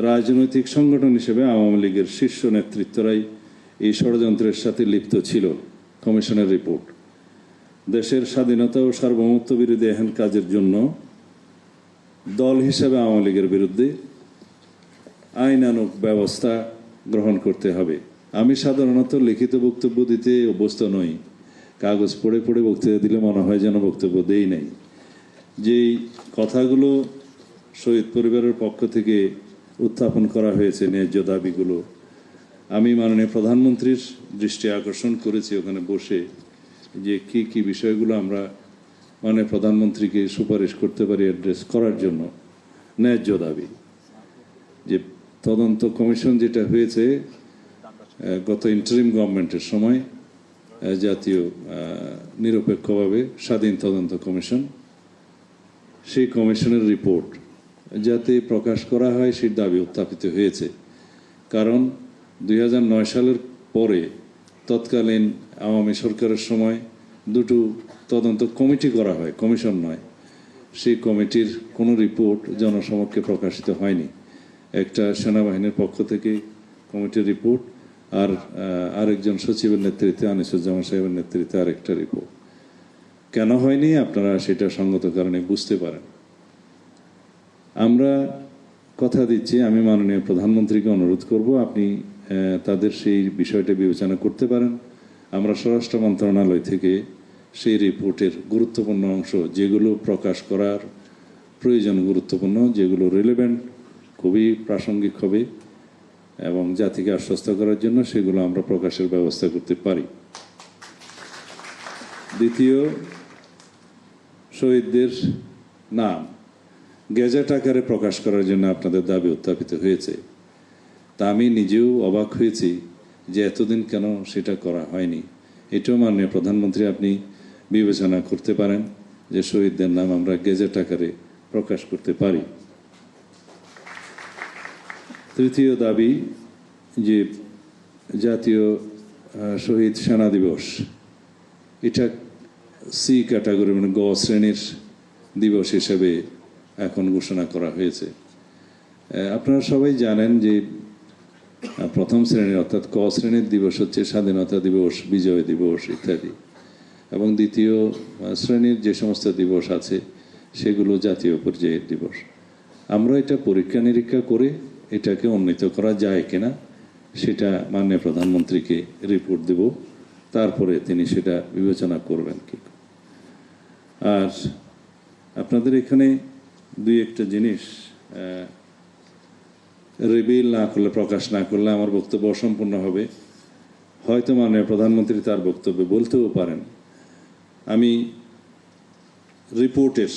রাজনৈতিক সংগঠন হিসেবে আওয়ামী লীগের শীর্ষ নেতৃত্বরাই এই ষড়যন্ত্রের সাথে লিপ্ত ছিল। কমিশনের রিপোর্ট দেশের স্বাধীনতা ও সার্বভৌমত্ব বিরোধী এহেন কাজের জন্য দল হিসেবে আওয়ামী লীগের বিরুদ্ধে আইনানুগ ব্যবস্থা গ্রহণ করতে হবে। আমি সাধারণত লিখিত বক্তব্য দিতে অভ্যস্ত নই। কাগজ পড়ে পড়ে বক্তৃতা দিলে মনে হয় যেন বক্তব্য দেই নাই। যেই কথাগুলো শহীদ পরিবারের পক্ষ থেকে উত্থাপন করা হয়েছে, ন্যায্য দাবিগুলো, আমি মাননীয় প্রধানমন্ত্রীর দৃষ্টি আকর্ষণ করেছি ওখানে বসে, যে কি কি বিষয়গুলো আমরা মাননীয় প্রধানমন্ত্রীকে সুপারিশ করতে পারি অ্যাড্রেস করার জন্য। ন্যায্য দাবি যে তদন্ত কমিশন যেটা হয়েছে গত ইন্টারিম গভর্নমেন্টের সময়, জাতীয় নিরপেক্ষভাবে স্বাধীন তদন্ত কমিশন, সেই কমিশনের রিপোর্ট যাতে প্রকাশ করা হয় সেই দাবি উত্থাপিত হয়েছে। কারণ 2009 সালের পরে তৎকালীন আওয়ামী সরকারের সময় দুটো তদন্ত কমিটি করা হয়, কমিশন নয়। সেই কমিটির কোনো রিপোর্ট জনসমক্ষে প্রকাশিত হয়নি। একটা সেনাবাহিনীর পক্ষ থেকে কমিটির রিপোর্ট, আর আরেকজন সচিবের নেতৃত্বে, আনিসুজ্জামান সাহেবের নেতৃত্বে আরেকটা রিপোর্ট। কেন হয়নি আপনারা সেটা সঙ্গত কারণে বুঝতে পারেন। আমরা কথা দিচ্ছি, আমি মাননীয় প্রধানমন্ত্রীকে অনুরোধ করব আপনি তাদের সেই বিষয়টা বিবেচনা করতে পারেন। আমরা স্বরাষ্ট্র মন্ত্রণালয় থেকে সেই রিপোর্টের গুরুত্বপূর্ণ অংশ, যেগুলো প্রকাশ করার প্রয়োজন, গুরুত্বপূর্ণ, যেগুলো রিলেভেন্ট, খুবই প্রাসঙ্গিক হবে এবং জাতিকে আশ্বস্ত করার জন্য, সেগুলো আমরা প্রকাশের ব্যবস্থা করতে পারি। দ্বিতীয়, শহীদদের নাম গেজেট আকারে প্রকাশ করার জন্য আপনাদের দাবি উত্থাপিত হয়েছে। তা আমি নিজেও অবাক হয়েছি যে এতদিন কেন সেটা করা হয়নি। এটাও মাননীয় প্রধানমন্ত্রী আপনি বিবেচনা করতে পারেন যে শহীদদের নাম আমরা গেজেট আকারে প্রকাশ করতে পারি। তৃতীয় দাবি যে জাতীয় শহীদ সেনা দিবস, এটা সি ক্যাটাগরি, মানে গ শ্রেণীর দিবস হিসেবে এখন ঘোষণা করা হয়েছে। আপনারা সবাই জানেন যে প্রথম শ্রেণীর অর্থাৎ ক শ্রেণীর দিবস হচ্ছে স্বাধীনতা দিবস, বিজয় দিবস ইত্যাদি, এবং দ্বিতীয় শ্রেণীর যে সমস্ত দিবস আছে সেগুলো জাতীয় পর্যায়ের দিবস। আমরা এটা পরীক্ষা নিরীক্ষা করে এটাকে উন্নীত করা যায় কিনা সেটা মাননীয় প্রধানমন্ত্রীকে রিপোর্ট দেব, তারপরে তিনি সেটা বিবেচনা করবেন কি। আর আপনাদের এখানে দুই একটা জিনিস রিভিল না করলে, প্রকাশ না করলে আমার বক্তব্য অসম্পূর্ণ হবে। হয়তো মাননীয় প্রধানমন্ত্রী তার বক্তব্যে বলতেও পারেন। আমি রিপোর্টের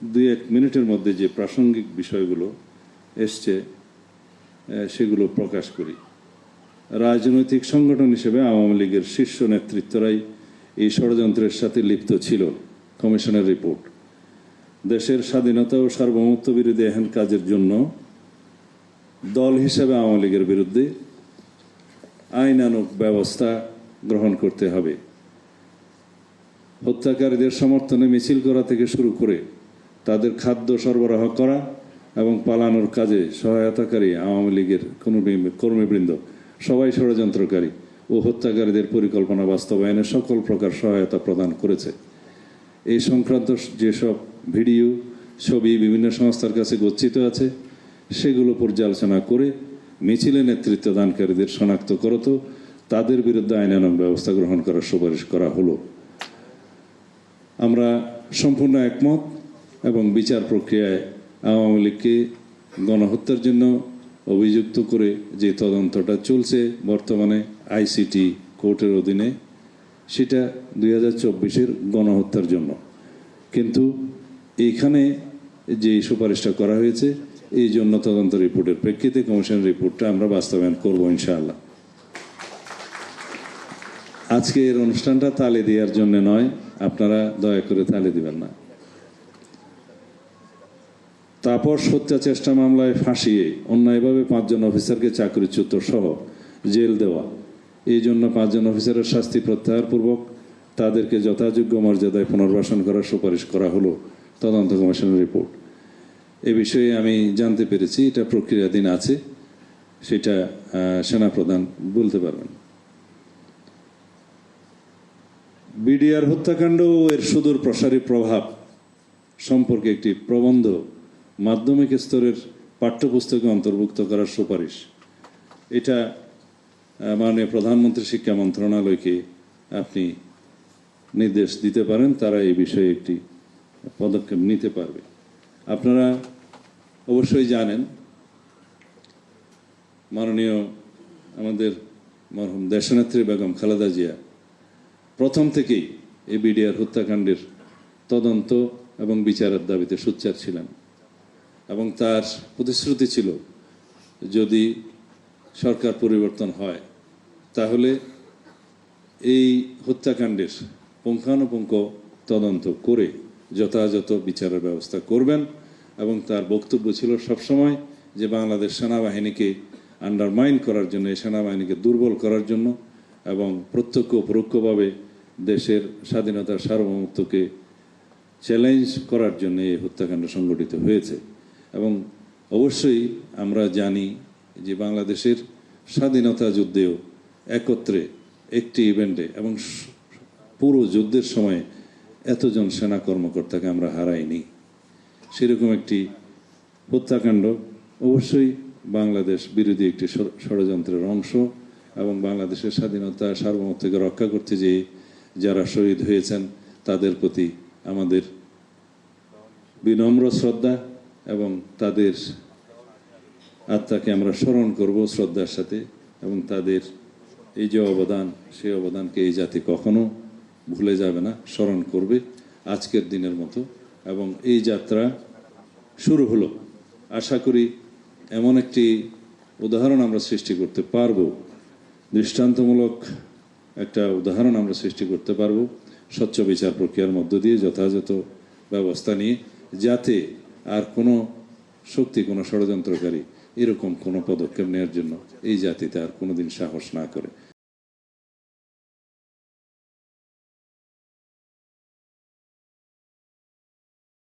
2-1 মিনিটের মধ্যে যে প্রাসঙ্গিক বিষয়গুলো এসছে সেগুলো প্রকাশ করি। রাজনৈতিক সংগঠন হিসেবে আওয়ামী লীগের শীর্ষ নেতৃত্বরাই এই ষড়যন্ত্রের সাথে লিপ্ত ছিল। কমিশনের রিপোর্ট দেশের স্বাধীনতা ও সার্বভৌমত্ব বিরোধী এহেন কাজের জন্য দল হিসেবে আওয়ামী লীগের বিরুদ্ধে আইনানুগ ব্যবস্থা গ্রহণ করতে হবে। হত্যাকারীদের সমর্থনে মিছিল করা থেকে শুরু করে তাদের খাদ্য সরবরাহ করা এবং পালানোর কাজে সহায়তাকারী আওয়ামী লীগের কর্মীবৃন্দ সবাই ষড়যন্ত্রকারী ও হত্যাকারীদের পরিকল্পনা বাস্তবায়নে সকল প্রকার সহায়তা প্রদান করেছে। এই সংক্রান্ত যেসব ভিডিও, ছবি বিভিন্ন সংস্থার কাছে গচ্ছিত আছে সেগুলো পর্যালোচনা করে মিছিলে নেতৃত্ব দানকারীদের শনাক্ত করত, তাদের বিরুদ্ধে আইনানুগ ব্যবস্থা গ্রহণ করার সুপারিশ করা হলো। আমরা সম্পূর্ণ একমত এবং বিচার প্রক্রিয়ায় আওয়ামী লীগকে গণহত্যার জন্য অভিযুক্ত করে যে তদন্তটা চলছে বর্তমানে আইসিটি কোর্টের অধীনে, সেটা 2024-এর গণহত্যার জন্য। কিন্তু এইখানে যে সুপারিশটা করা হয়েছে এই জন্য তদন্ত রিপোর্টের প্রেক্ষিতে কমিশন রিপোর্টটা আমরা বাস্তবায়ন করব ইনশাআল্লাহ। আজকে এর অনুষ্ঠানটা তালি দেওয়ার জন্য নয়, আপনারা দয়া করে তালি দিবেন না। তাপস হত্যা চেষ্টা মামলায় ফাঁসিয়ে অন্যায়ভাবে 5 জন অফিসারকে চাকরিচ্যুত সহ জেল দেওয়া, এই জন্য 5 জন অফিসারের শাস্তি প্রত্যাহার পূর্বক তাদেরকে যথাযোগ্য মর্যাদায় পুনর্বাসন করার সুপারিশ করা হলো তদন্ত কমিশনের রিপোর্ট। এ বিষয়ে আমি জানতে পেরেছি এটা প্রক্রিয়াধীন আছে, সেটা সেনাপ্রধান বলতে পারবেন। বিডিআর হত্যাকাণ্ড ও এর সুদূর প্রসারী প্রভাব সম্পর্কে একটি প্রবন্ধ মাধ্যমিক স্তরের পাঠ্যপুস্তকে অন্তর্ভুক্ত করার সুপারিশ, এটা মাননীয় প্রধানমন্ত্রী শিক্ষা মন্ত্রণালয়কে আপনি নির্দেশ দিতে পারেন, তারা এই বিষয়ে একটি পদক্ষেপ নিতে পারবে। আপনারা অবশ্যই জানেন মাননীয় আমাদের মরহুম দেশনেত্রী বেগম খালেদা জিয়া প্রথম থেকেই এই বিডিআর হত্যাকাণ্ডের তদন্ত এবং বিচারের দাবিতে সোচ্চার ছিলেন এবং তার প্রতিশ্রুতি ছিল যদি সরকার পরিবর্তন হয় তাহলে এই হত্যাকাণ্ডের পুঙ্খানুপুঙ্খ তদন্ত করে যথাযথ বিচারের ব্যবস্থা করবেন। এবং তার বক্তব্য ছিল সবসময় যে বাংলাদেশ সেনাবাহিনীকে আন্ডারমাইন করার জন্য, এই সেনাবাহিনীকে দুর্বল করার জন্য এবং প্রত্যক্ষ পরোক্ষভাবে দেশের স্বাধীনতার সার্বভৌমত্বকে চ্যালেঞ্জ করার জন্য এই হত্যাকাণ্ড সংঘটিত হয়েছে। এবং অবশ্যই আমরা জানি যে বাংলাদেশের স্বাধীনতা যুদ্ধেও একত্রে একটি ইভেন্টে এবং পুরো যুদ্ধের সময় এতজন সেনা কর্মকর্তাকে আমরা হারাইনি। সেরকম একটি হত্যাকাণ্ড অবশ্যই বাংলাদেশ বিরোধী একটি ষড়যন্ত্রের অংশ এবং বাংলাদেশের স্বাধীনতা সার্বভৌমত্বকে রক্ষা করতে যেয়ে যারা শহীদ হয়েছেন তাদের প্রতি আমাদের বিনম্র শ্রদ্ধা এবং তাদের আত্মাকে আমরা স্মরণ করব শ্রদ্ধার সাথে। এবং তাদের এই যে অবদান, সেই অবদানকে এই জাতি কখনো ভুলে যাবে না, স্মরণ করবে আজকের দিনের মতো। এবং এই যাত্রা শুরু হলো, আশা করি এমন একটি উদাহরণ আমরা সৃষ্টি করতে পারবো, দৃষ্টান্তমূলক একটা উদাহরণ আমরা সৃষ্টি করতে পারবো স্বচ্ছ বিচার প্রক্রিয়ার মধ্য দিয়ে যথাযথ ব্যবস্থা নিয়ে, যাতে আর কোনো শক্তি, কোনো ষড়যন্ত্রকারী এরকম কোনো পদক্ষেপ নেওয়ার জন্য এই জাতিতে আর কোনোদিন সাহস না করে।